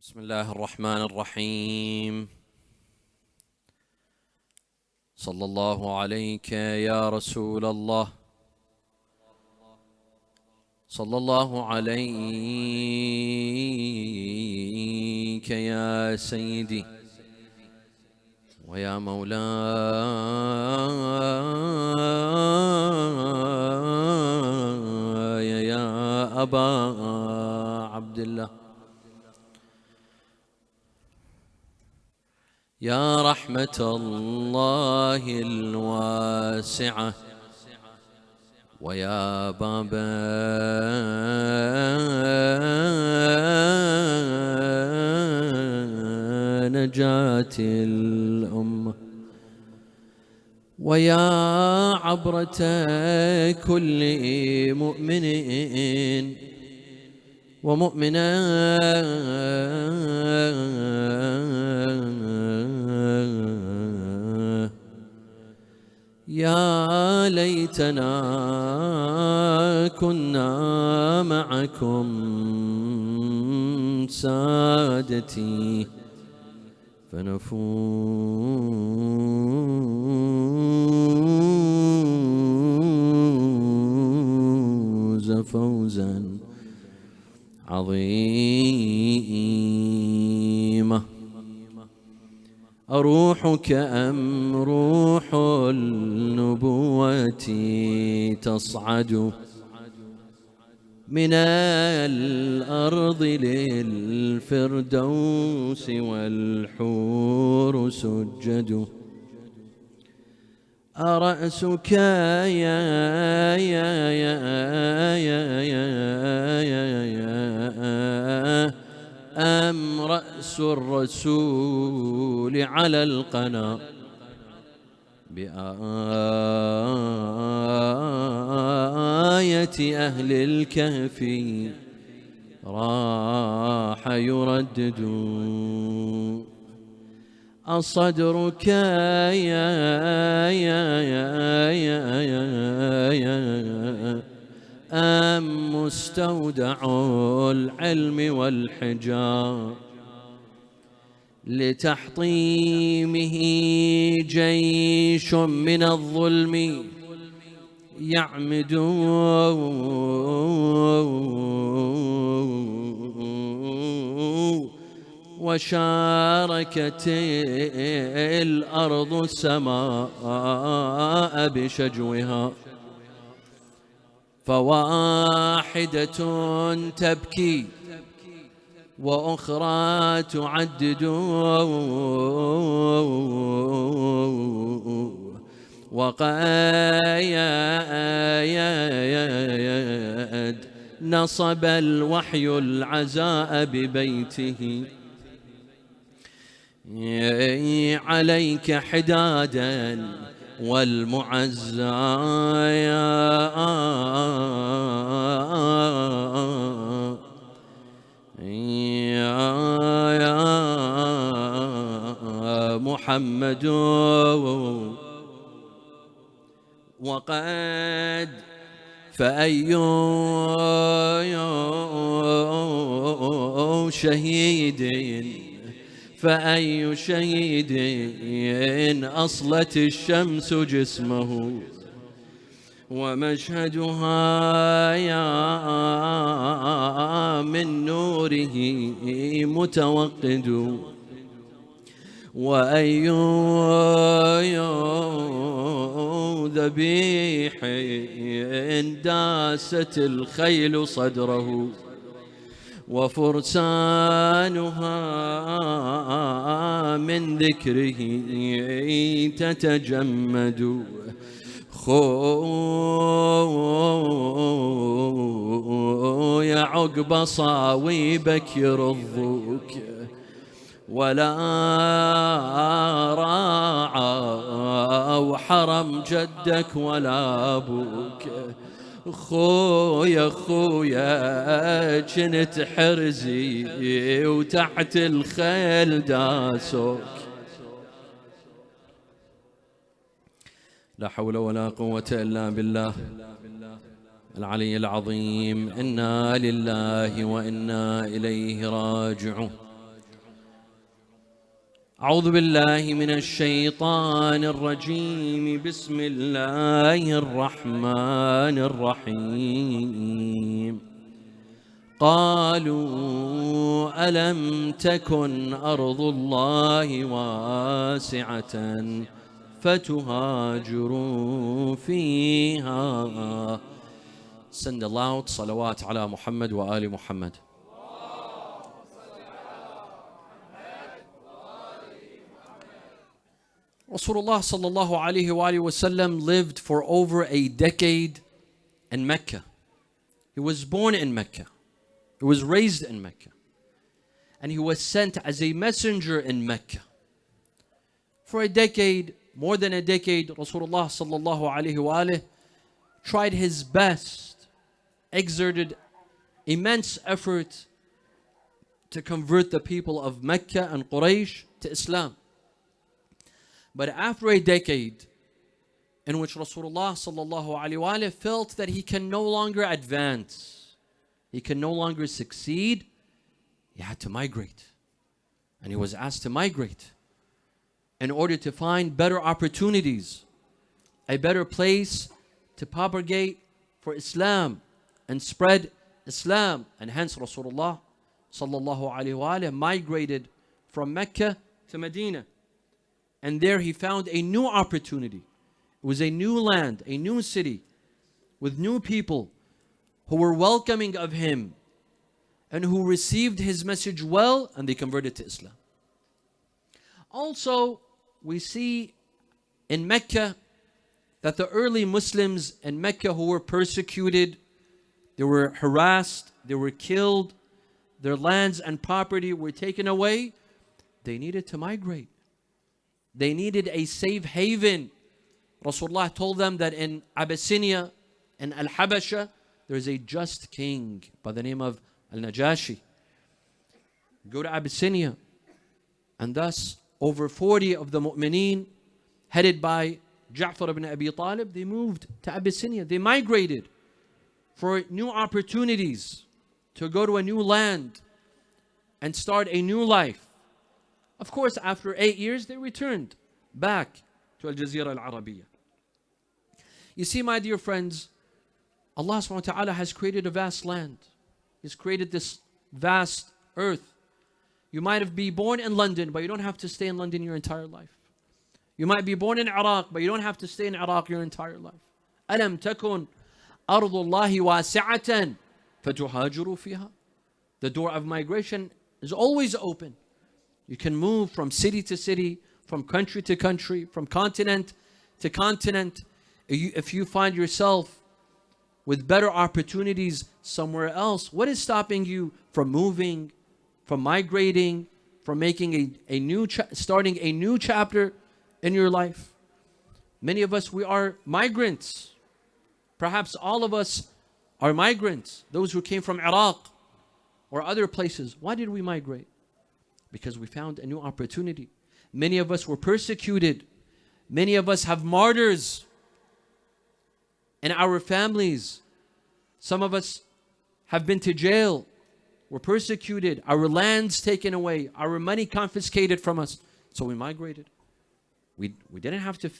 بسم الله الرحمن الرحيم. صلى الله عليك يا رسول الله، صلى الله عليك يا سيدي ويا مولاي يا أبا عبد الله، يا رحمة الله الواسعة ويا باب نجاة الأمة، ويا عبرة كل مؤمن ومؤمنة، يا ليتنا كنا معكم سادتي فنفوز فوزا عظيما. أروحك أم روح النبوة تصعد من الأرض للفردوس والحور سجد، أرأسك أم رأس الرسول على القنا بآية أهل الكهف راح يردد، أصدرك أم مستودع العلم والحجاب لتحطيمه جيش من الظلم يعمد، وشاركت الأرض السماء بشجوها، فواحدة تبكي وأخرى تعدد، وقد نصب الوحي العزاء ببيته عليك حدادا والمعزى يا محمد، وقد فأي شهيد أصلت الشمس جسمه، ومشهدها يا من نوره متوقد، وأي ذبيح داست الخيل صدره، وفرسانها من ذكره تتجمد، خويا عقب صاويبك يرضوك، ولا راعى وحرم جدك ولا أبوك، خويا كنت حرزي وتحت الخيل داسوك. لا حول ولا قوة إلا بالله العلي العظيم. إنا لله وإنا إليه راجعون. أعوذ بالله من الشيطان الرجيم بسم الله الرحمن الرحيم قالوا ألم تكن أرض الله واسعة فتهاجروا فيها. Send aloud salawat ala Muhammad wa ali Muhammad. Rasulullah sallallahu alayhi wa sallam lived for over a decade in Mecca. He was born in Mecca. He was raised in Mecca. And he was sent as a messenger in Mecca. For a decade, more than a decade, Rasulullah sallallahu alayhi wa tried his best, exerted immense effort to convert the people of Mecca and Quraysh to Islam. But after a decade in which Rasulullah sallallahu alayhi wa felt that he can no longer advance, he can no longer succeed, he had to migrate. And he was asked to migrate in order to find better opportunities, a better place to propagate for Islam and spread Islam. And hence Rasulullah sallallahu alayhi wa migrated from Mecca to Medina. And there he found a new opportunity. It was a new land, a new city, with new people who were welcoming of him and who received his message well, and they converted to Islam. Also, we see in Mecca that the early Muslims in Mecca who were persecuted, they were harassed, they were killed, their lands and property were taken away, they needed to migrate. They needed a safe haven. Rasulullah told them that in Abyssinia, in Al-Habasha, there is a just king by the name of Al-Najashi. Go to Abyssinia. And thus, over 40 of the mu'mineen, headed by Ja'far ibn Abi Talib, they moved to Abyssinia. They migrated for new opportunities to go to a new land and start a new life. Of course, after 8 years, they returned back to Al-Jazira Al-Arabiya. You see, my dear friends, Allah subhanahu wa ta'ala has created a vast land. He's created this vast earth. You might be born in London, but you don't have to stay in London your entire life. You might be born in Iraq, but you don't have to stay in Iraq your entire life. أَلَمْ تَكُنْ أَرْضُ اللَّهِ وَاسِعَةً فَتُهَاجِرُوا فِيهَا. The door of migration is always open. You can move from city to city, from country to country, from continent to continent. If you find yourself with better opportunities somewhere else, what is stopping you from moving, from migrating, from making starting a new chapter in your life? Many of us, we are migrants. Perhaps all of us are migrants. Those who came from Iraq or other places. Why did we migrate? Because we found a new opportunity. Many of us were persecuted. Many of us have martyrs in our families. Some of us have been to jail, were persecuted, our lands taken away, our money confiscated from us. So we migrated. We didn't have to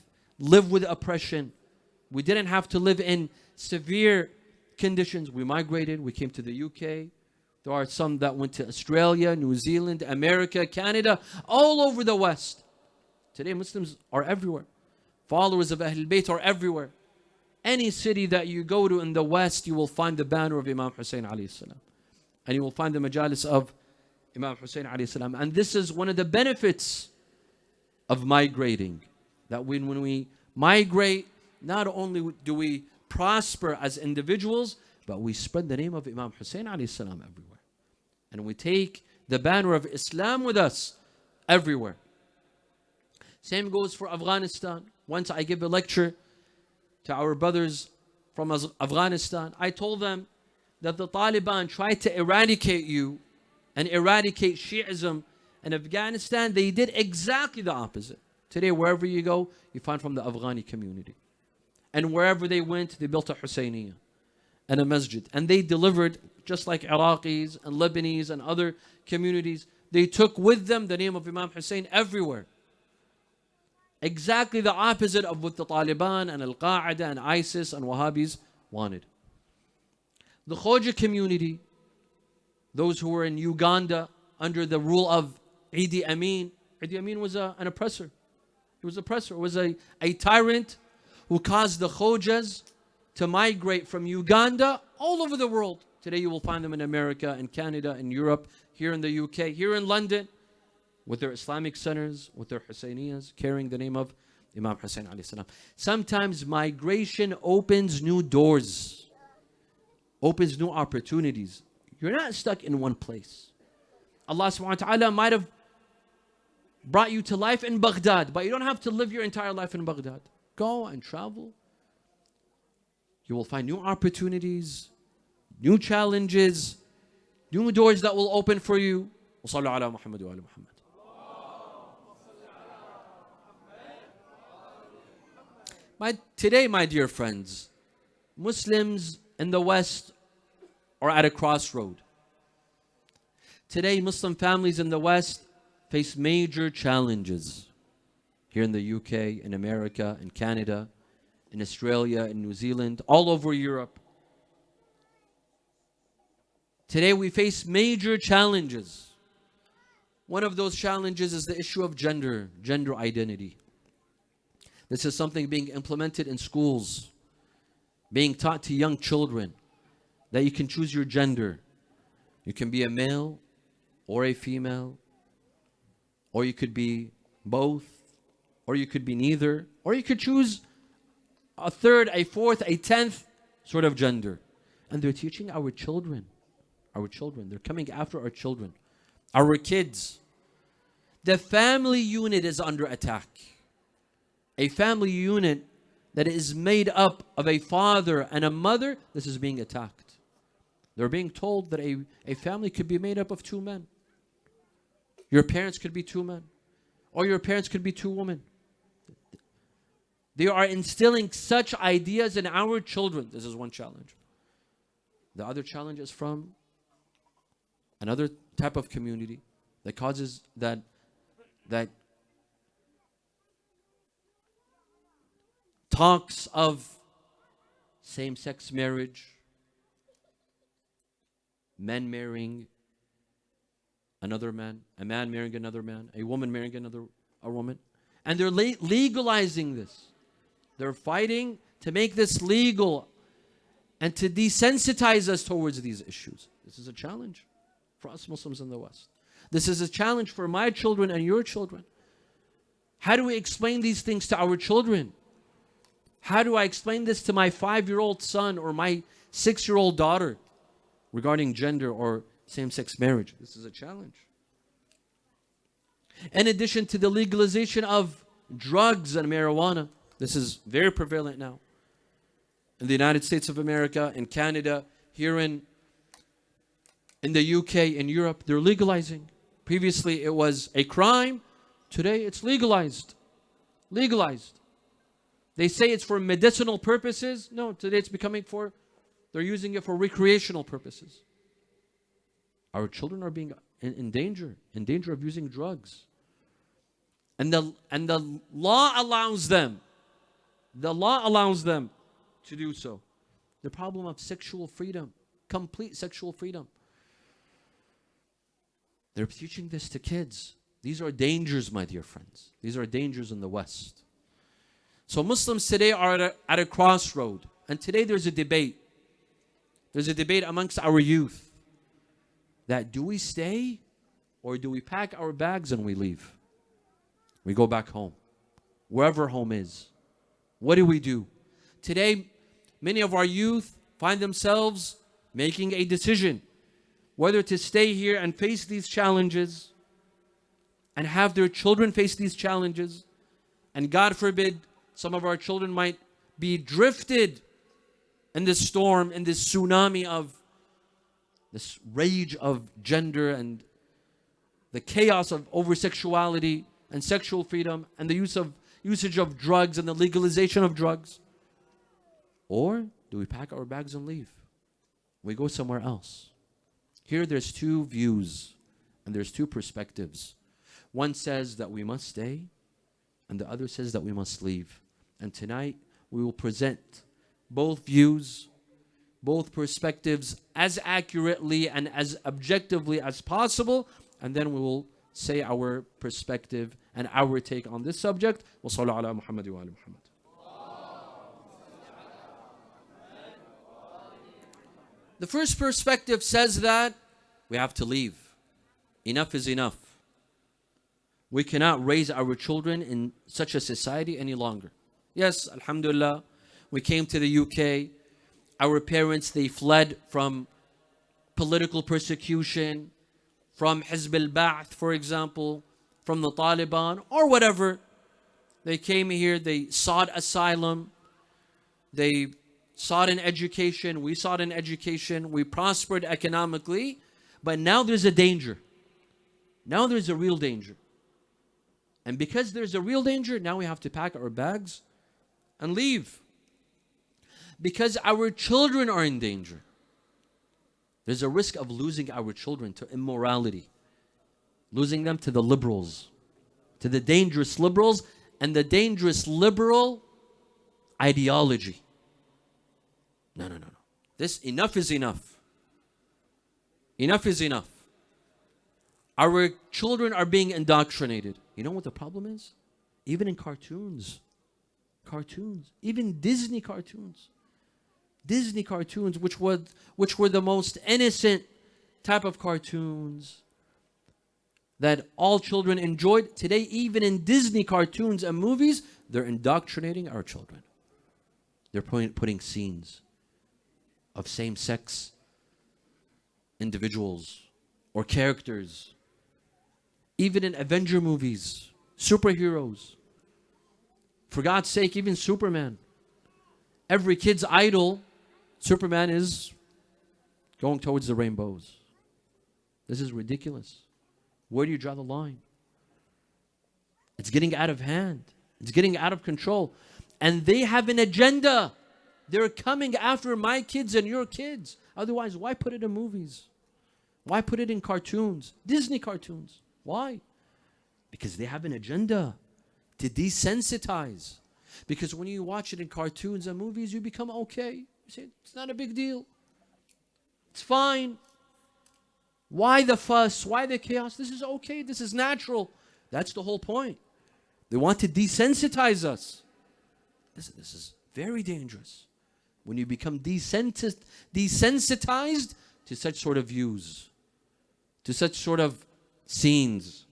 live with oppression. We didn't have to live in severe conditions. We migrated. We came to the UK. There are some that went to Australia, New Zealand, America, Canada, all over the West. Today Muslims are everywhere. Followers of Ahlul Bayt are everywhere. Any city that you go to in the West, you will find the banner of Imam Hussain alayhi salam. And you will find the Majlis of Imam Hussain alayhi salam. And this is one of the benefits of migrating. That when we migrate, not only do we prosper as individuals, but we spread the name of Imam Hussain alayhi salam everywhere. And we take the banner of Islam with us everywhere. Same goes for Afghanistan. Once I give a lecture to our brothers from Afghanistan, I told them that the Taliban tried to eradicate you and eradicate Shi'ism in Afghanistan. They did exactly the opposite. Today, wherever you go, you find from the Afghani community. And wherever they went, they built a Hussainiyah and a masjid. And they delivered, just like Iraqis and Lebanese and other communities, They took with them the name of Imam Hussain everywhere. Exactly the opposite of what the Taliban and Al-Qaeda and ISIS and Wahhabis wanted. The Khoja community, those who were in Uganda under the rule of Idi Amin. Idi Amin was an oppressor. He was an oppressor. He was a tyrant who caused the Khojas to migrate from Uganda all over the world. Today you will find them in America, in Canada, in Europe, here in the UK, here in London, with their Islamic centers, with their Hussainiyas, carrying the name of Imam Hussain alayhi salam. Sometimes migration opens new doors, opens new opportunities. You're not stuck in one place. Allah subhanahu wa ta'ala might have brought you to life in Baghdad, but you don't have to live your entire life in Baghdad. Go and travel. You will find new opportunities, new challenges, new doors that will open for you. وصلوا على محمد وآل محمد. Today, my dear friends, Muslims in the West are at a crossroad. Today, Muslim families in the West face major challenges. Here in the UK, in America, in Canada, in Australia, in New Zealand, all over Europe. Today we face major challenges. One of those challenges is the issue of gender identity. This is something being implemented in schools, being taught to young children, that you can choose your gender. You can be a male or a female, or you could be both, or you could be neither, or you could choose a third, a fourth, a 10th sort of gender. And they're teaching our children. They're coming after our children, our kids. The family unit is under attack. A family unit that is made up of a father and a mother, this is being attacked. They're being told that a family could be made up of two men. Your parents could be two men, or your parents could be two women. They are instilling such ideas in our children. This is one challenge. The other challenge is from another type of community that causes that talks of same-sex marriage, men marrying another man, a man marrying another man, a woman marrying a woman. And they're legalizing this. They're fighting to make this legal and to desensitize us towards these issues. This is a challenge for us Muslims in the West. This is a challenge for my children and your children. How do we explain these things to our children? How do I explain this to my 5-year-old son or my 6-year-old daughter regarding gender or same-sex marriage? This is a challenge. In addition to the legalization of drugs and marijuana, this is very prevalent now. In the United States of America, in Canada, here in the UK, in Europe, they're legalizing. Previously, it was a crime. Today, it's legalized. Legalized. They say it's for medicinal purposes. No, today it's they're using it for recreational purposes. Our children are being in danger of using drugs. And the law allows them. The law allows them to do so. The problem of sexual freedom, complete sexual freedom. They're teaching this to kids. These are dangers, my dear friends. These are dangers in the West. So Muslims today are at a crossroad. And today there's a debate. There's a debate amongst our youth. That do we stay or do we pack our bags and we leave? We go back home. Wherever home is. What do we do? Today, many of our youth find themselves making a decision whether to stay here and face these challenges and have their children face these challenges. And God forbid, some of our children might be drifted in this storm, in this tsunami of this rage of gender and the chaos of over-sexuality and sexual freedom and the usage of drugs and the legalization of drugs. Or do we pack our bags and leave? We go somewhere else. Here there's two views. And there's two perspectives. One says that we must stay, and the other says that we must leave. And tonight we will present both views, both perspectives as accurately and as objectively as possible, and then we will say our perspective and our take on this subject. Wa sallu ala Muhammad wa ali Muhammad. The first perspective says that we have to leave. Enough is enough. We cannot raise our children in such a society any longer. Yes, alhamdulillah, we came to the UK. Our parents, they fled from political persecution, from Hizb al-Ba'ath, for example, from the Taliban, or whatever. They came here, they sought asylum, they sought an education, we sought an education, we prospered economically, but now there's a danger. Now there's a real danger. And because there's a real danger, now we have to pack our bags and leave. Because our children are in danger. There's a risk of losing our children to immorality. Losing them to the liberals. To the dangerous liberals and the dangerous liberal ideology. No. This, enough is enough. Enough is enough. Our children are being indoctrinated. You know what the problem is? Even in cartoons, even Disney cartoons, which were the most innocent type of cartoons that all children enjoyed. Today, even in Disney cartoons and movies, they're indoctrinating our children. They're putting scenes of same-sex individuals or characters. Even in Avenger movies, superheroes. For God's sake, even Superman. Every kid's idol, Superman is going towards the rainbows. This is ridiculous. Where do you draw the line? It's getting out of hand. It's getting out of control. And they have an agenda. They're coming after my kids and your kids. Otherwise, why put it in movies? Why put it in cartoons? Disney cartoons. Why? Because they have an agenda to desensitize. Because when you watch it in cartoons and movies, you become okay. You say, it's not a big deal. It's fine. Why the fuss? Why the chaos? This is okay. This is natural. That's the whole point. They want to desensitize us. This is very dangerous. When you become desensitized to such sort of views, to such sort of scenes.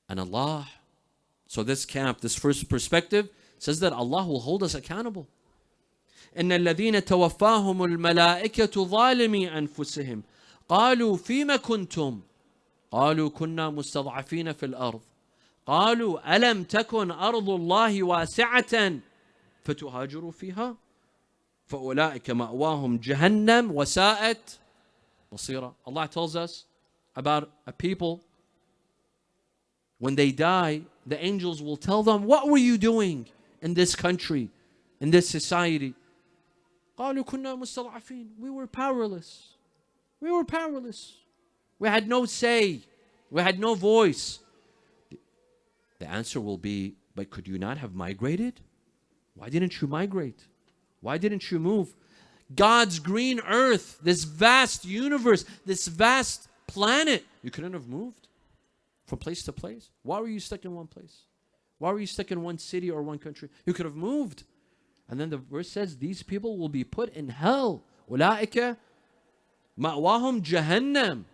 And Allah, so this camp, this first perspective, says that Allah will hold us accountable. إن الذين توفاهم الملائكة ظالمي أنفسهم قالوا فيما كنتم قالوا كنا مستضعفين في الأرض قالوا ألم تكن أرض الله واسعة فتهاجروا فيها فأولئك مأواهم جهنم وساءت مصيرا. Allah tells us about a people, when they die, the angels will tell them, what were you doing in this country, in this society? قالوا كنا مستضعفين. We were powerless. We had no say. We had no voice. The answer will be, but could you not have migrated? Why didn't you migrate? Why didn't you move? God's green earth, this vast universe, this vast planet, you couldn't have moved from place to place? Why were you stuck in one place? Why were you stuck in one city or one country? You could have moved. And then the verse says, these people will be put in hell. أولئك مأواهم جهنم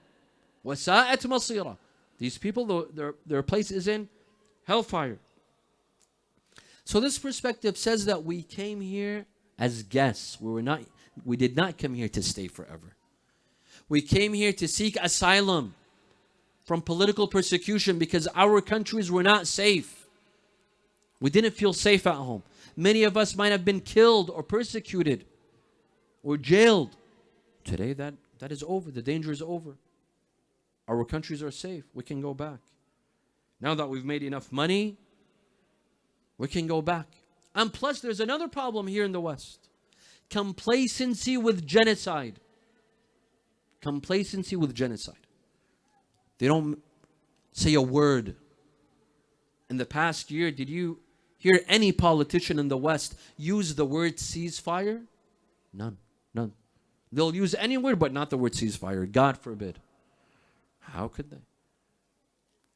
وساءت مصيرا. These people, their place is in hellfire. So this perspective says that we came here as guests. We did not come here to stay forever. We came here to seek asylum from political persecution because our countries were not safe. We didn't feel safe at home. Many of us might have been killed or persecuted or jailed. Today that is over. The danger is over. Our countries are safe. We can go back. Now that we've made enough money, we can go back. And plus there's another problem here in the West. Complacency with genocide. Complacency with genocide. They don't say a word. In the past year, did you hear any politician in the West use the word ceasefire? None. None. They'll use any word, but not the word ceasefire. God forbid. How could they?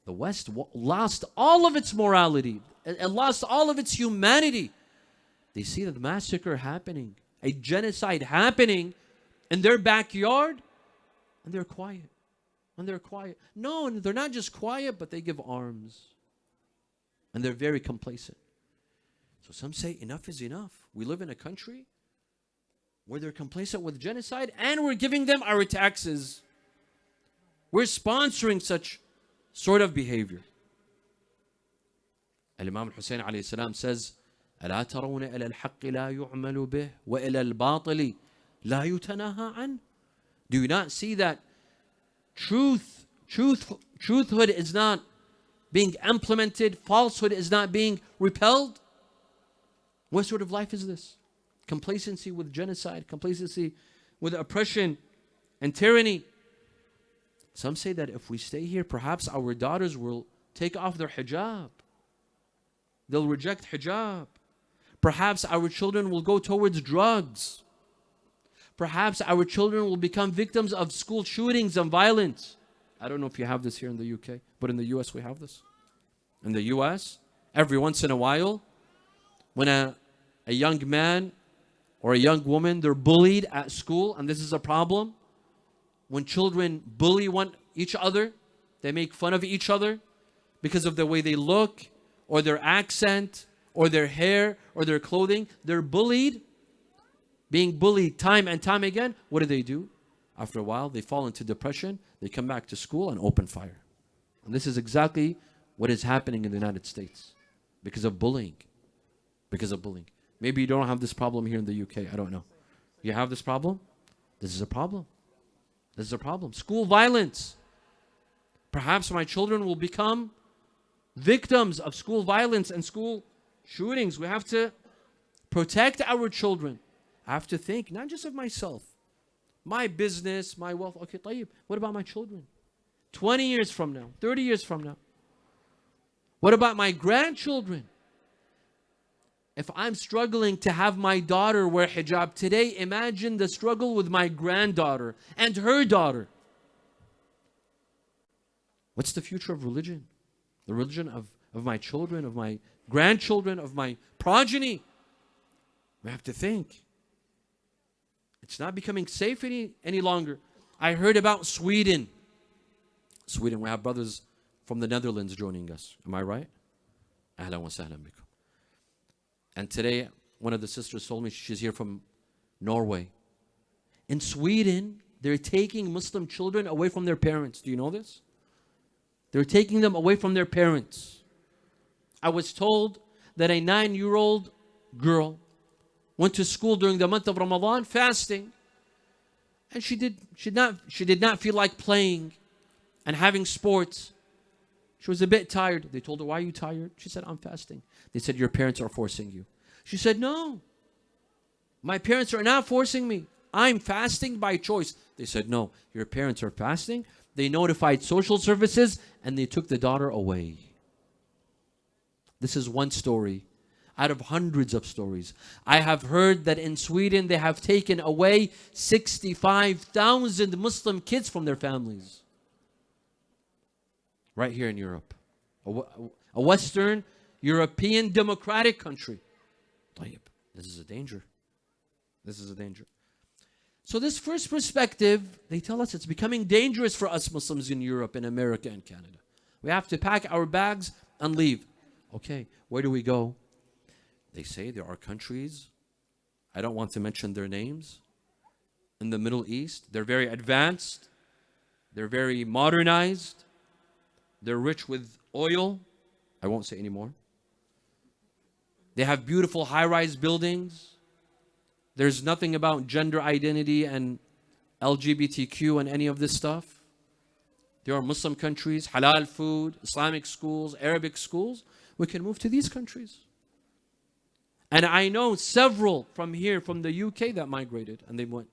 The West lost all of its morality. It lost all of its humanity. They see the massacre happening, a genocide happening in their backyard, and they're quiet. And they're quiet. No, they're not just quiet, but they give arms. And they're very complacent. So some say enough is enough. We live in a country where they're complacent with genocide, and we're giving them our taxes. We're sponsoring such sort of behavior. Imam Hussain alayhi salam says, ألا ترون إلى الحق لا يعمل به وإلى الباطل لا يتناهى عنه. Do you not see that truthhood is not being implemented, falsehood is not being repelled? What sort of life is this? Complacency with genocide, complacency with oppression and tyranny. Some say that if we stay here, perhaps our daughters will take off their hijab. They'll reject hijab. Perhaps our children will go towards drugs. Perhaps our children will become victims of school shootings and violence. I don't know if you have this here in the UK, but in the US we have this. In the US, every once in a while, when a young man or a young woman, they're bullied at school, and this is a problem. When children bully each other, they make fun of each other because of the way they look, or their accent, or their hair, or their clothing. They're bullied, being bullied time and time again. What do? After a while, they fall into depression. They come back to school and open fire. And this is exactly what is happening in the United States because of bullying. Because of bullying. Maybe you don't have this problem here in the UK. I don't know. You have this problem? This is a problem. This is a problem. School violence. Perhaps my children will become victims of school violence and school shootings. We have to protect our children. I have to think not just of myself, my business, my wealth. Okay, طيب. What about my children? 20 years from now, 30 years from now. What about my grandchildren? If I'm struggling to have my daughter wear hijab today, imagine the struggle with my granddaughter and her daughter. What's the future of religion? The religion of my children, of my grandchildren, of my progeny. We have to think. It's not becoming safe any longer. I heard about Sweden. Sweden, we have brothers from the Netherlands joining us. Am I right? Ahlan wa sahlan bikum. And today, one of the sisters told me she's here from Norway. In Sweden, they're taking Muslim children away from their parents. Do you know this? They're taking them away from their parents. I was told that a 9-year-old girl went to school during the month of Ramadan fasting. And she did not feel like playing and having sports. She was a bit tired. They told her, "Why are you tired?" She said, "I'm fasting." They said, "Your parents are forcing you." She said, "No, my parents are not forcing me. I'm fasting by choice." They said, "No, your parents are fasting." They notified social services and they took the daughter away. This is one story out of hundreds of stories. I have heard that in Sweden they have taken away 65,000 Muslim kids from their families. Right here in Europe. A Western European democratic country. This is a danger. This is a danger. So this first perspective, they tell us it's becoming dangerous for us Muslims in Europe, in America, and Canada. We have to pack our bags and leave. Okay, where do we go? They say there are countries, I don't want to mention their names, in the Middle East. They're very advanced. They're very modernized. They're rich with oil. I won't say anymore. They have beautiful high-rise buildings. There's nothing about gender identity and LGBTQ and any of this stuff. There are Muslim countries, halal food, Islamic schools, Arabic schools. We can move to these countries. And I know several from here, from the UK, that migrated, and they went.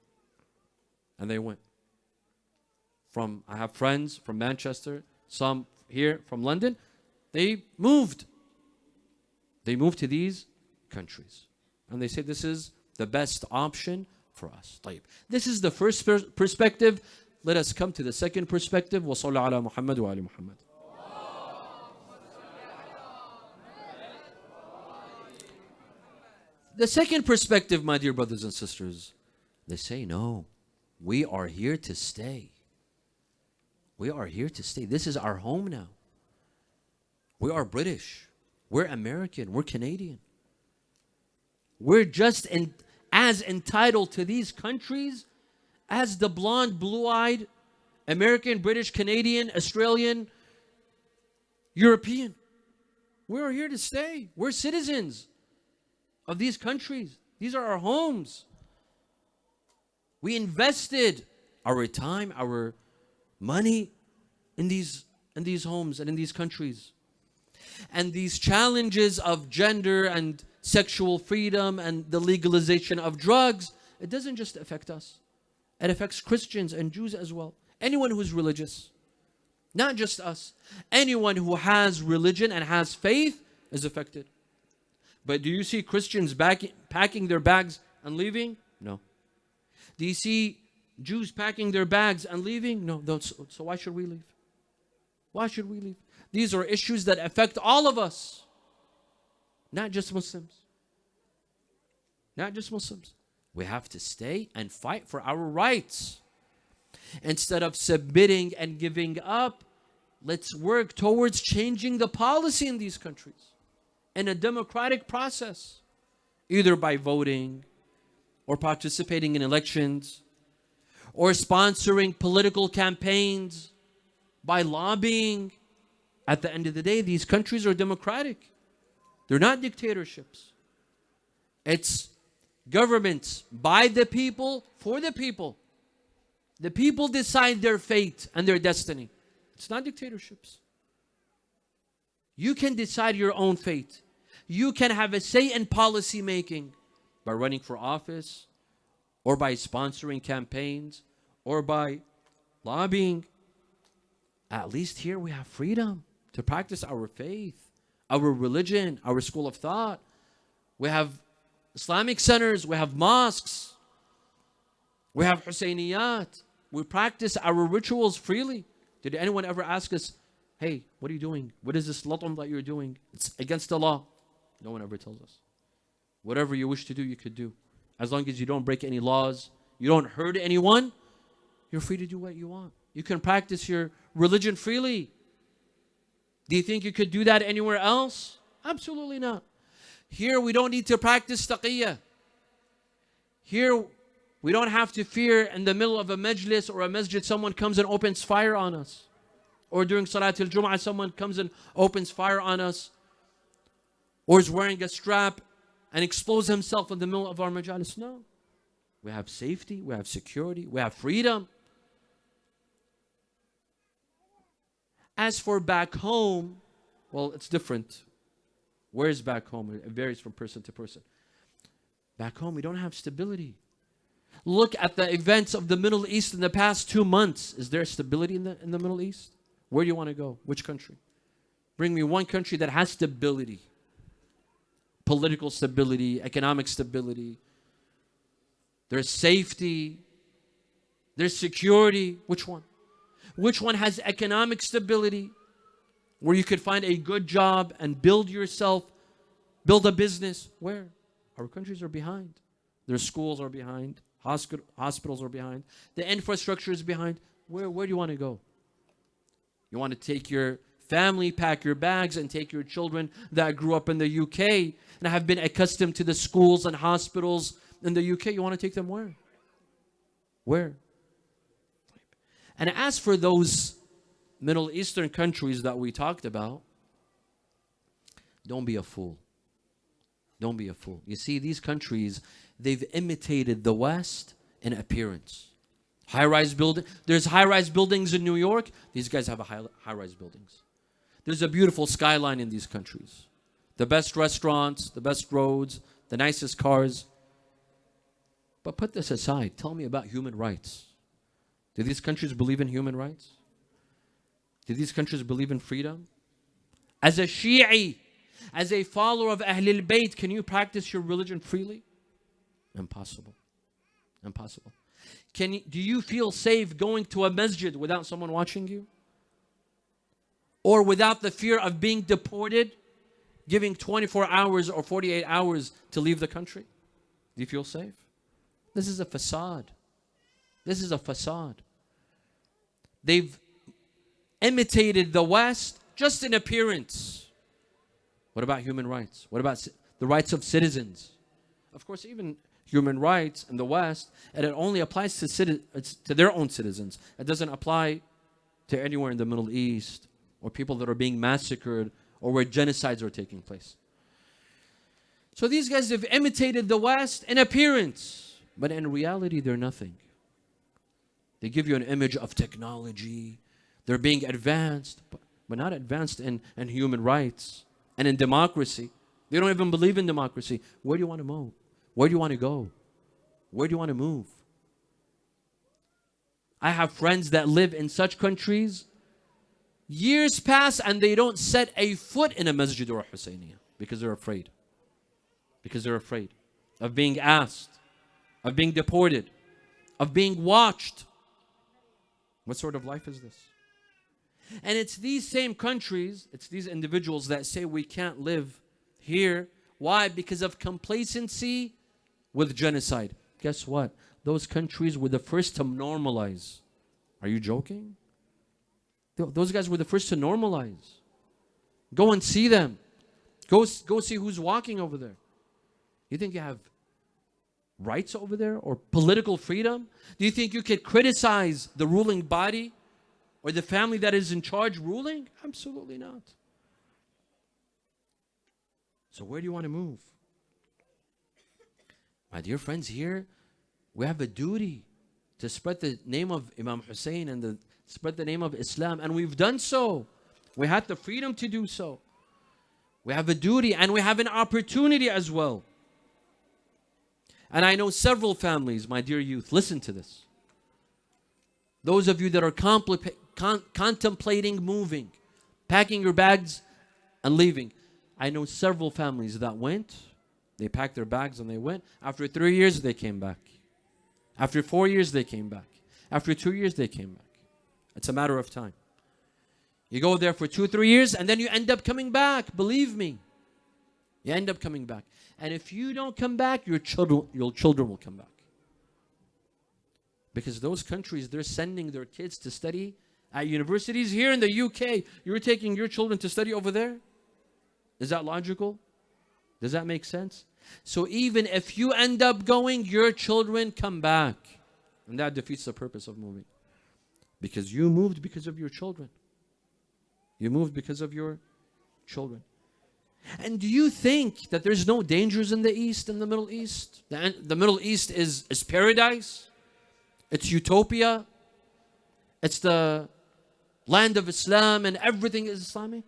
And they went. I have friends from Manchester, some here from London. They moved. They moved to these countries. And they say this is the best option for us. طيب. This is the first perspective. Let us come to the second perspective. وَصَلَّ عَلَى مُحَمَّدٍ وَآلِ مُحَمَّدٍ. The second perspective, my dear brothers and sisters, they say, no, we are here to stay. We are here to stay. This is our home now. We are British. We're American. We're Canadian. We're just as entitled to these countries as the blonde, blue-eyed American, British, Canadian, Australian, European. We are here to stay. We're citizens of these countries. These are our homes. We invested our time, our money in these homes and in these countries. And these challenges of gender and sexual freedom and the legalization of drugs, it doesn't just affect us. It affects Christians and Jews as well. Anyone who's religious. Not just us. Anyone who has religion and has faith is affected. But do you see Christians packing their bags and leaving? No. Do you see Jews packing their bags and leaving? No. So why should we leave? Why should we leave? These are issues that affect all of us. Not just Muslims. Not just Muslims. We have to stay and fight for our rights. Instead of submitting and giving up, let's work towards changing the policy in these countries in a democratic process, either by voting or participating in elections or sponsoring political campaigns, by lobbying. At the end of the day, these countries are democratic. They're not dictatorships. It's governments by the people, for the people. The people decide their fate and their destiny. It's not dictatorships. You can decide your own fate. You can have a say in policy making by running for office or by sponsoring campaigns or by lobbying. At least here we have freedom to practice our faith, our religion, our school of thought. We have Islamic centers, we have mosques, we have Husseiniyat. We practice our rituals freely. Did anyone ever ask us, hey, what are you doing? What is this latum that you're doing? It's against the law. No one ever tells us. Whatever you wish to do, you could do. As long as you don't break any laws, you don't hurt anyone, you're free to do what you want. You can practice your religion freely. Do you think you could do that anywhere else? Absolutely not. Here we don't need to practice taqiyya. Here we don't have to fear in the middle of a majlis or a masjid someone comes and opens fire on us. Or during Salatul Jum'ah someone comes and opens fire on us. Or is wearing a strap and explodes himself in the middle of our majalis. No. We have safety, we have security, we have freedom. As for back home, well, it's different. Where is back home? It varies from person to person. Back home, we don't have stability. Look at the events of the Middle East in the past 2 months. Is there stability in the Middle East? Where do you want to go? Which country? Bring me one country that has stability. Political stability, economic stability. There's safety. There's security. Which one? Which one has economic stability? Where you could find a good job and build yourself, build a business. Where? Our countries are behind. Their schools are behind. Hospitals are behind. The infrastructure is behind. Where do you want to go? You want to take your family, pack your bags, and take your children that grew up in the UK and have been accustomed to the schools and hospitals in the UK. You want to take them where? Where? And as for those Middle Eastern countries that we talked about, don't be a fool. Don't be a fool. You see, these countries, they've imitated the West in appearance. High-rise building. There's high-rise buildings in New York. These guys have high-rise buildings. There's a beautiful skyline in these countries. The best restaurants, the best roads, the nicest cars. But put this aside. Tell me about human rights. Do these countries believe in human rights? Do these countries believe in freedom? As a Shi'i, as a follower of Ahlul Bayt, can you practice your religion freely? Impossible. Impossible. Do you feel safe going to a masjid without someone watching you? Or without the fear of being deported, giving 24 hours or 48 hours to leave the country? Do you feel safe? This is a facade. This is a facade. They've imitated the West just in appearance. What about human rights? What about the rights of citizens? Of course, even human rights in the West, and it only applies to their own citizens. It doesn't apply to anywhere in the Middle East or people that are being massacred or where genocides are taking place. So these guys have imitated the West in appearance, but in reality, they're nothing. They give you an image of technology. They're being advanced, but not advanced in human rights and in democracy. They don't even believe in democracy. Where do you want to move? Where do you want to go? Where do you want to move? I have friends that live in such countries. Years pass and they don't set a foot in a masjid or a Husseiniya because they're afraid. Because they're afraid of being asked, of being deported, of being watched. What sort of life is this? And it's these same countries, it's these individuals that say we can't live here. Why? Because of complacency with genocide. Guess what? Those countries were the first to normalize. Are you joking? Those guys were the first to normalize. Go and see them. Go see who's walking over there. You think you have rights over there or political freedom? Do you think you could criticize the ruling body or the family that is in charge ruling? Absolutely not. So where do you want to move? My dear friends, here we have a duty to spread the name of Imam Hussain and spread the name of Islam, and we've done so. We had the freedom to do so. We have a duty and we have an opportunity as well. And I know several families, my dear youth, listen to this. Those of you that are contemplating moving, packing your bags and leaving. I know several families that went, they packed their bags and they went. After 3 years, they came back. After 4 years, they came back. After 2 years, they came back. It's a matter of time. You go there for 2 or 3 years and then you end up coming back. Believe me. You end up coming back. And if you don't come back, your children will come back. Because those countries, they're sending their kids to study at universities. Here in the UK, you're taking your children to study over there? Is that logical? Does that make sense? So even if you end up going, your children come back. And that defeats the purpose of moving. Because you moved because of your children. You moved because of your children. And do you think that there's no dangers in the East, in the Middle East? The Middle East is paradise. It's utopia. It's the land of Islam and everything is Islamic.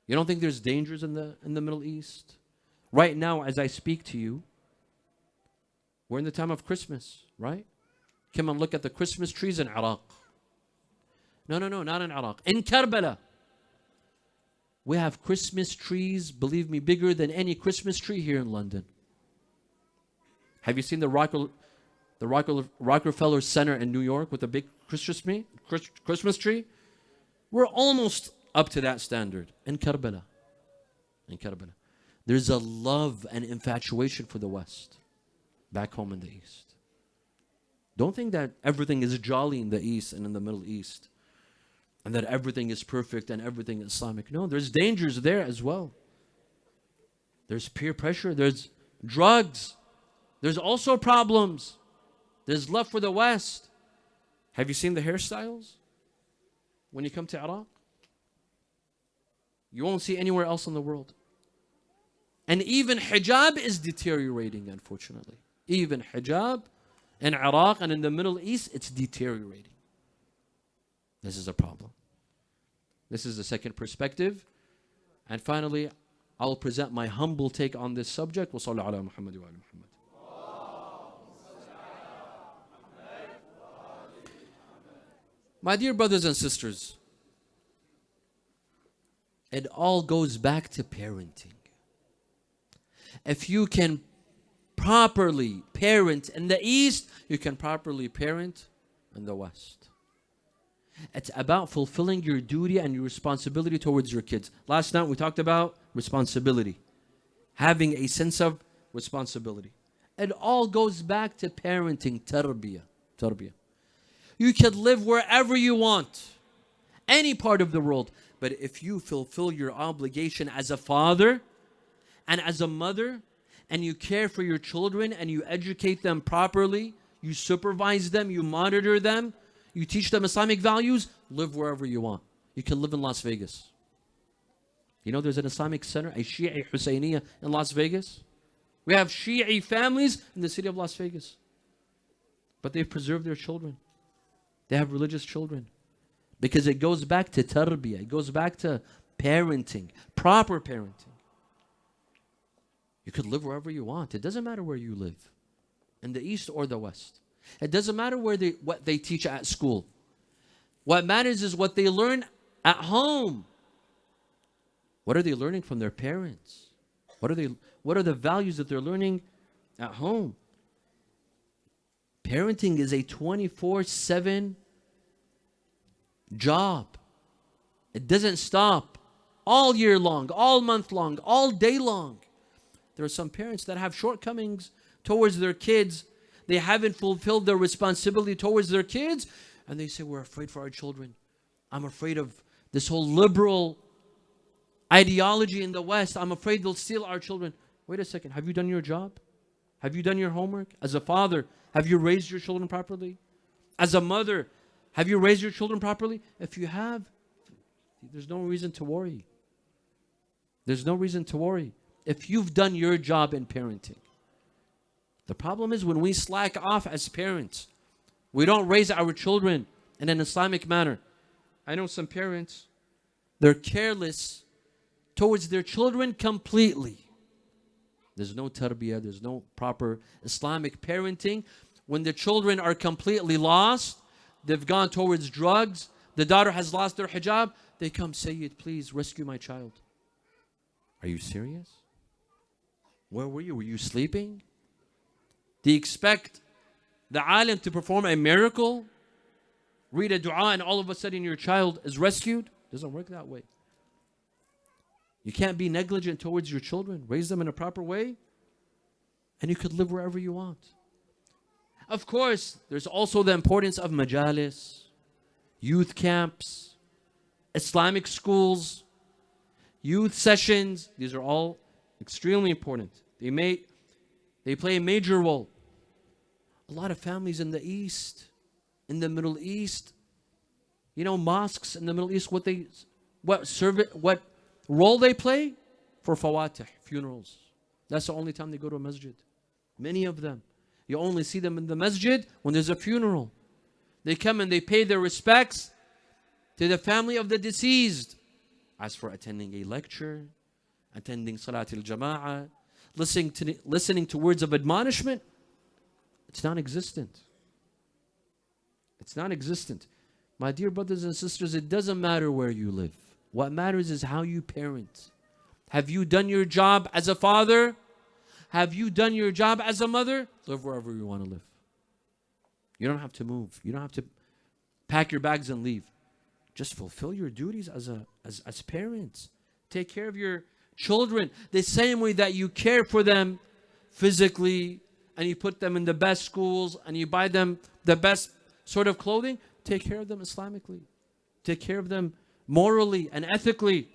You don't think there's dangers in the Middle East? Right now, as I speak to you, we're in the time of Christmas, right? Come and look at the Christmas trees in Iraq. No, not in Iraq. In Karbala. We have Christmas trees, believe me, bigger than any Christmas tree here in London. Have you seen the Rockefeller Center in New York with a big Christmas tree? We're almost up to that standard in Karbala. In Karbala. There's a love and infatuation for the West back home in the East. Don't think that everything is jolly in the East and in the Middle East and that everything is perfect and everything is Islamic. No, there's dangers there as well. There's peer pressure. There's drugs. There's also problems. There's love for the West. Have you seen the hairstyles when you come to Iraq? You won't see anywhere else in the world. And even hijab is deteriorating, unfortunately. Even hijab in Iraq and in the Middle East, it's deteriorating. This is a problem. This is the second perspective. And finally, I'll present my humble take on this subject. وصلى على محمد وعلى محمد. My dear brothers and sisters, it all goes back to parenting. If you can properly parent in the East, you can properly parent in the West. It's about fulfilling your duty and your responsibility towards your kids. Last night we talked about responsibility, having a sense of responsibility. It all goes back to parenting, tarbiyah. You can live wherever you want, any part of the world. But if you fulfill your obligation as a father and as a mother, and you care for your children and you educate them properly, you supervise them, you monitor them, you teach them Islamic values, live wherever you want. You can live in Las Vegas. You know there's an Islamic center, a Shi'i Husseiniya in Las Vegas. We have Shi'i families in the city of Las Vegas. But they've preserved their children. They have religious children. Because it goes back to tarbiyah. It goes back to parenting, proper parenting. You could live wherever you want. It doesn't matter where you live, in the East or the West. It doesn't matter what they teach at school. What matters is what they learn at home. What are they learning from their parents? What are the values that they're learning at home? Parenting is a 24/7 job. It doesn't stop all year long, all month long, all day long. There are some parents that have shortcomings towards their kids. They haven't fulfilled their responsibility towards their kids. And they say, we're afraid for our children. I'm afraid of this whole liberal ideology in the West. I'm afraid they'll steal our children. Wait a second. Have you done your job? Have you done your homework? As a father, have you raised your children properly? As a mother, have you raised your children properly? If you have, there's no reason to worry. There's no reason to worry. If you've done your job in parenting. The problem is when we slack off as parents, we don't raise our children in an Islamic manner. I know some parents, they're careless towards their children completely. There's no tarbiyah, there's no proper Islamic parenting. When the children are completely lost, they've gone towards drugs, the daughter has lost their hijab, they come, Sayyid, please rescue my child. Are you serious? Where were you? Were you sleeping? Do you expect the alim to perform a miracle? Read a dua and all of a sudden your child is rescued? It doesn't work that way. You can't be negligent towards your children. Raise them in a proper way and you could live wherever you want. Of course, there's also the importance of majalis, youth camps, Islamic schools, youth sessions. These are all extremely important. They play a major role. A lot of families in the East, in the Middle East, you know, mosques in the Middle East, what role they play? For fawatih, funerals. That's the only time they go to a masjid. Many of them. You only see them in the masjid when there's a funeral. They come and they pay their respects to the family of the deceased. As for attending a lecture, attending Salat al-Jama'ah, listening to words of admonishment, it's non-existent. It's non-existent. My dear brothers and sisters, it doesn't matter where you live. What matters is how you parent. Have you done your job as a father? Have you done your job as a mother? Live wherever you want to live. You don't have to move. You don't have to pack your bags and leave. Just fulfill your duties as parents. Take care of your children the same way that you care for them physically and you put them in the best schools and you buy them the best sort of clothing. Take care of them Islamically. Take care of them morally and ethically.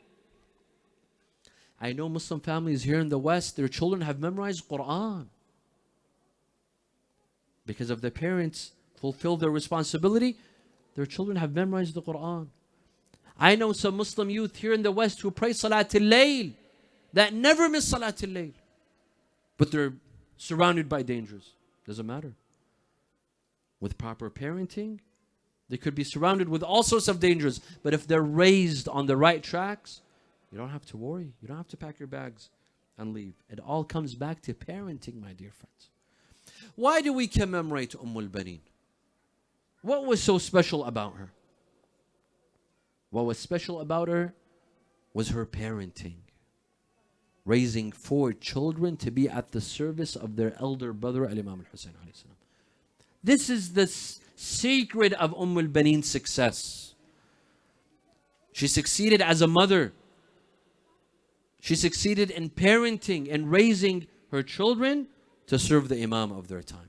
I know Muslim families here in the West, their children have memorized Quran because of their parents fulfill their responsibility. Their children have memorized the Quran. I know some Muslim youth here in the West who pray Salat al-Layl, that never miss Salat al-Layl. But they're surrounded by dangers. Doesn't matter. With proper parenting, they could be surrounded with all sorts of dangers. But if they're raised on the right tracks, you don't have to worry. You don't have to pack your bags and leave. It all comes back to parenting, my dear friends. Why do we commemorate Baneen? What was so special about her? What was special about her was her parenting. Raising 4 children to be at the service of their elder brother, Imam Hussain. This is the secret of Ummul Baneen's success. She succeeded as a mother. She succeeded in parenting and raising her children to serve the Imam of their time.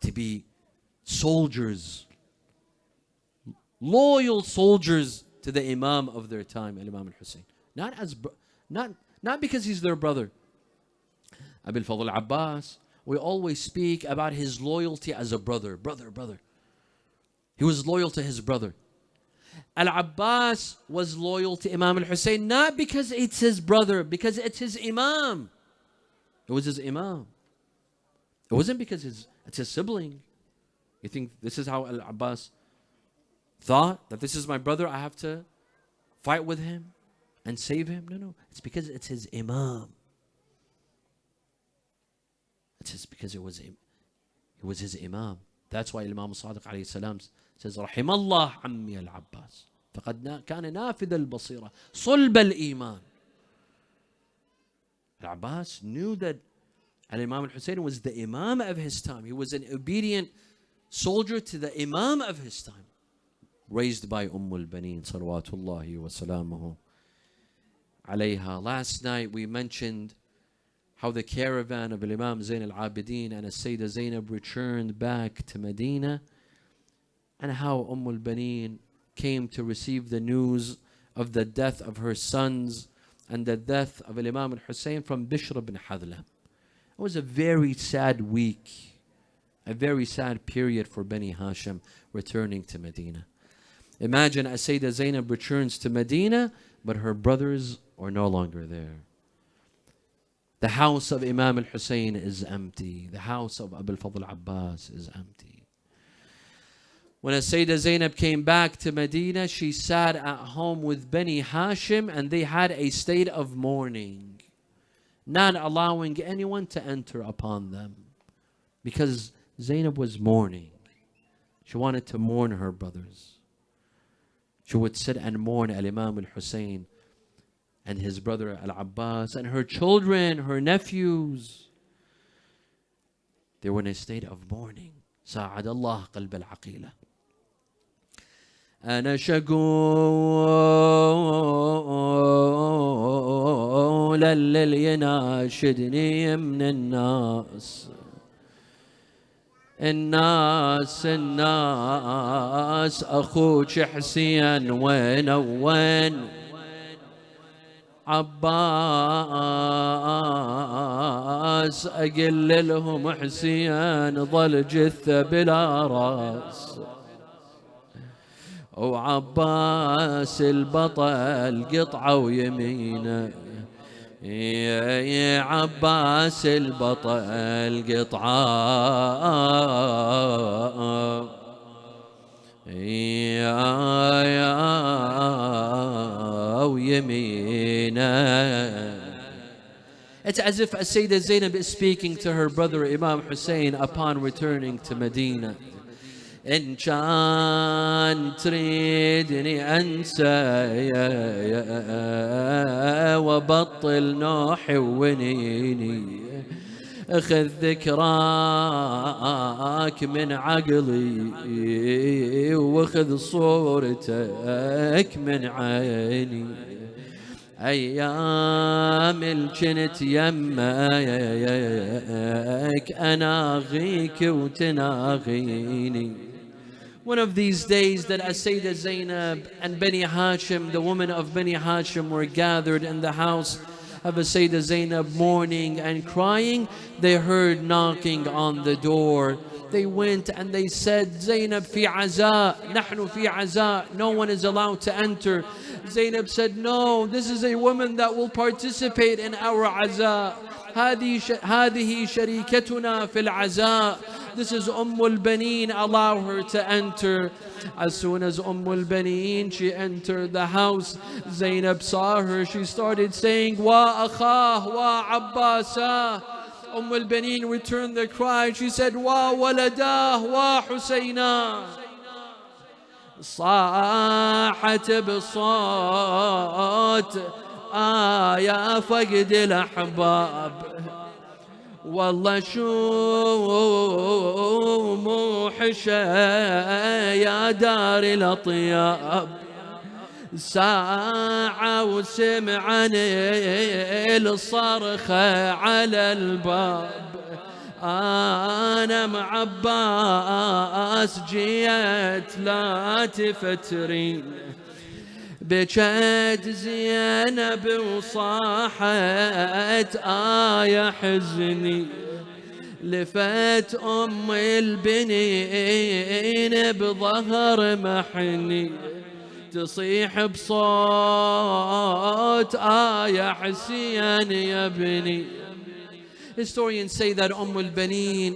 To be soldiers, loyal soldiers to the Imam of their time, Imam Hussain. Not because he's their brother. Abu Fadl Abbas, we always speak about his loyalty as a brother. Brother. He was loyal to his brother. Al-Abbas was loyal to Imam al-Hussain, not because it's his brother, because it's his Imam. It was his Imam. It wasn't because it's his sibling. You think this is how Al-Abbas thought? That this is my brother, I have to fight with him and save him? No. It's because it's his Imam. It's just because it was his Imam. That's why Imam Sadiq alayhi salam says, رحم الله عمي العباس فقد كان نافذ البصيرة صلب الإيمان. Al-Abbas knew that Imam al-Hussain was the Imam of his time. He was an obedient soldier to the Imam of his time, raised by Ummul Baneen salawatullahi wa salamuhu alayha. Last night we mentioned how the caravan of Imam Zain al-Abidin and Sayyidah Zainab returned back to Medina, and how Ummul Baneen came to receive the news of the death of her sons and the death of Imam al-Hussain from Bishr ibn Hadlam. It was a very sad week, a very sad period for Bani Hashim returning to Medina. Imagine as Sayyidah Zainab returns to Medina, but her brothers are no longer there. The house of Imam al-Hussain is empty. The house of Abu Fadl Abbas is empty. When Sayyidah Zainab came back to Medina, she sat at home with Bani Hashim and they had a state of mourning, not allowing anyone to enter upon them, because Zainab was mourning. She wanted to mourn her brothers. She would sit and mourn Imam al-Hussain and his brother Al-Abbas and her children, her nephews. They were in a state of mourning. ساعد الله قلب العقيلة. أنا شقول اللي يناشدني من الناس. الناس أخوك حسين وين عباس أقل لهم حسين ظل جثة بلا راس وعباس البطل قطعة ويمينه يا عباس البطل قطعة يا ويمينه. It's as if Sayyidah Zainab is speaking to her brother Imam Hussain upon returning to Medina. إن كان تريدني أنسى وبطل نوحي ونيني أخذ ذكراك من عقلي وأخذ صورتك من عيني أيام الجنت يمك أناغيك وتناغيني. One of these days that as Sayyidah Zainab and Bani Hashim, the women of Bani Hashim, were gathered in the house of Sayyidah Zainab mourning and crying, they heard knocking on the door. They went and they said, Zainab fi aza, nahnu fi aza, no one is allowed to enter. Zainab said, no, this is a woman that will participate in our aza. هذه شريكتنا في العزاء. This is Ummul Baneen, allow her to enter. As soon as Ummul Baneen, she entered the house, Zainab saw her, she started saying, Wa akhah, wa abbasa. Ummul Baneen returned the cry, she said, Wa waladah, wa Husayna. صاحت بصوت يا فقد الأحباب، والله شو موحشة يا دار الأطياب. ساعة وسمعني الصرخة على الباب، أنا مع عباس جيت لا تفترين. بجت زينب وصاحت يا حزني، لفت أم البنين بظهر محني، تصيح بصوت يا حسين يا ابني. Historians say that Baneen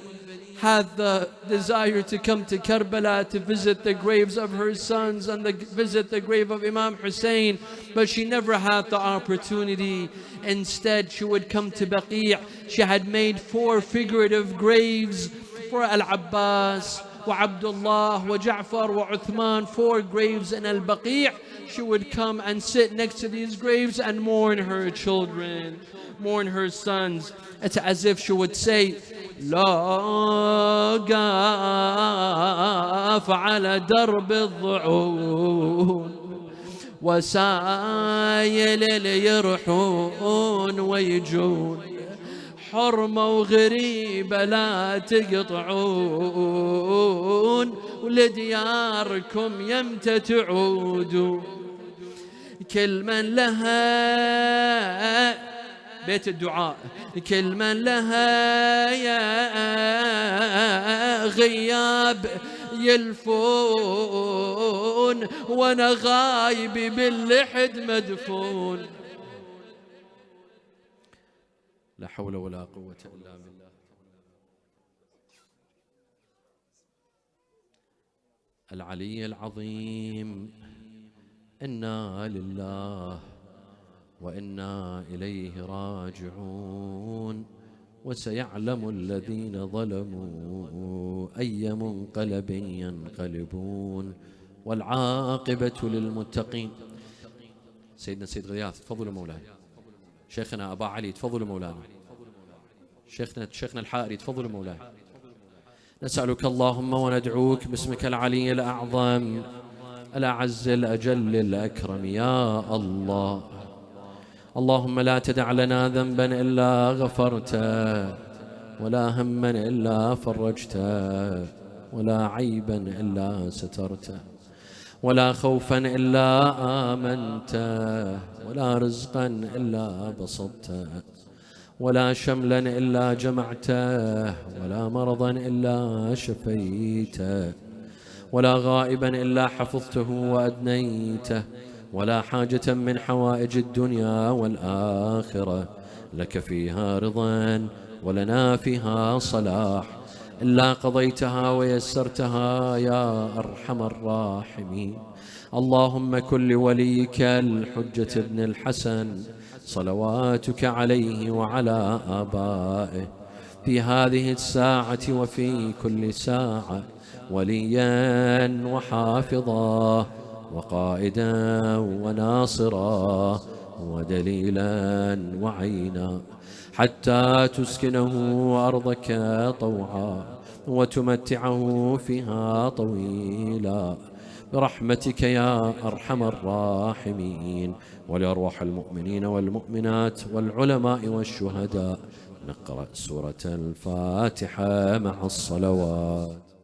had the desire to come to Karbala to visit the graves of her sons and visit the grave of Imam Hussain, but she never had the opportunity. Instead, she would come to Baqi'. She had made 4 figurative graves for Al-Abbas, Abdullah, Ja'far, Uthman, 4 graves in Al-Baqi'. She would come and sit next to these graves and mourn her children, mourn her sons. It's as if she would say, لا قاف على درب الضعون وسايل اللي يرحون ويجون، حرمة وغريبة لا تقطعون، ولدياركم يمتى تعودون. كل من لها بيت الدعاء، كل من لها يا غياب يلفون، وانا غايب باللحد مدفون. لا حول ولا قوة إلا بالله. العلي العظيم. إنا لله وإنا إليه راجعون، وسيعلم الذين ظلموا أي منقلب ينقلبون، والعاقبة للمتقين. سيدنا سيد غياث تفضلوا مولانا. شيخنا أبا علي تفضلوا مولانا. شيخنا الحائري تفضلوا مولانا. نسألك اللهم وندعوك باسمك العلي الأعظم الأعز الأجل الأكرم يا الله. اللهم لا تدع لنا ذنبا إلا غفرته، ولا هما إلا فرجته، ولا عيبا إلا سترته، ولا خوفا إلا آمنته، ولا رزقا إلا بسطته، ولا شملا إلا جمعته، ولا مرضا إلا شفيته، ولا غائبا إلا حفظته وأدنيته، ولا حاجة من حوائج الدنيا والآخرة لك فيها رضا ولنا فيها صلاح إلا قضيتها ويسرتها يا أرحم الراحمين. اللهم كن لوليك الحجة بن الحسن صلواتك عليه وعلى آبائه في هذه الساعة وفي كل ساعة وليا وحافظا وقائدا وناصرا ودليلا وعينا، حتى تسكنه أرضك طوعا وتمتعه فيها طويلا برحمتك يا أرحم الراحمين. ولأرواح المؤمنين والمؤمنات والعلماء والشهداء نقرأ سورة الفاتحة مع الصلوات.